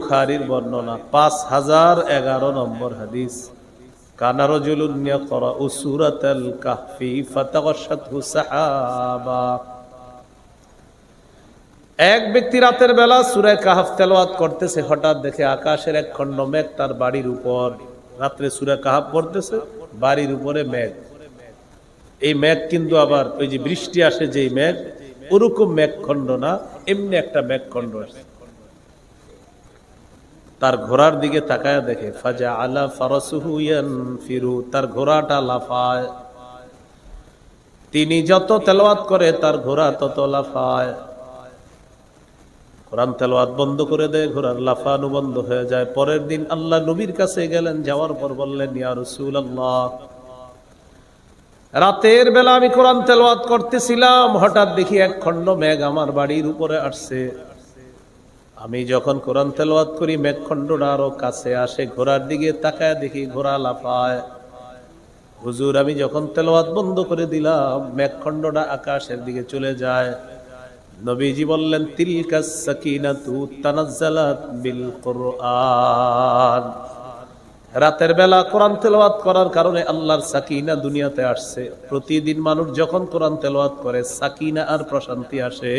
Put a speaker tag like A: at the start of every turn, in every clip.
A: বুখারীর বর্ণনা 5011 নম্বর হাদিস। কানা রাজুলুন ইয়াকরাউ সূরাতাল কাহফি ফাতাগাশাতহু সাহাবা। এক ব্যক্তি রাতের বেলা সূরা কাহফ তেলাওয়াত করতেছে, হঠাৎ দেখে আকাশের এক খণ্ড মেঘ তার বাড়ির উপর। রাত্রে সূরা কাহফ পড়তেছে, বাড়ির উপরে মেঘ। এই মেঘ কিন্তু আবার ওই যে বৃষ্টি আসে যেই মেঘ, ওরকম মেঘখণ্ড না, এমনি একটা মেঘখণ্ড আসে। তার ঘোড়ার দিকে তাকায় দেখে ফাজা আলা ফারাসুহু ইয়ানফিরু, তার ঘোড়াটা লাফায়। তিনি যত তেলাওয়াত করে তার ঘোড়া তত লাফায়। কোরআন তেলাওয়াত বন্ধ করে দেয়, ঘোড়ার লাফানো বন্ধ হয়ে যায়। পরের দিন আল্লাহ নবীর কাছে গেলেন, যাওয়ার পর বললেন, ইয়া রাসূলুল্লাহ, রাতের বেলা আমি কোরআন তেলাওয়াত করতেছিলাম, হঠাৎ দেখি এক খণ্ড মেঘ আমার বাড়ির উপরে আসছে। আমি যখন কোরআন তেলাওয়াত করি মেঘখণ্ডটা আরো কাছে আসে, ঘোড়ার দিকে তাকায় দেখি ঘোড়া লাফায়। হুজুর, আমি যখন তেলাওয়াত বন্ধ করে দিলাম মেঘখণ্ডটা আকাশের দিকে চলে যায়। নবীজি বললেন, তিলকাস সাকিনাতু তানাজ্জালাত বিল কুরআন। রাতের বেলা কোরআন তেলাওয়াত করার কারণে আল্লাহর সাকিনা দুনিয়াতে আসছে। প্রতিদিন মানুষ যখন কোরআন তেলাওয়াত করে সাকিনা আর প্রশান্তি আসে।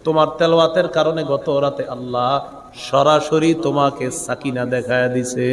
A: তোমার তেলাওয়াতের কারণে গত রাতে আল্লাহ সরাসরি তোমাকে সাকিনা দেখায় দিছে।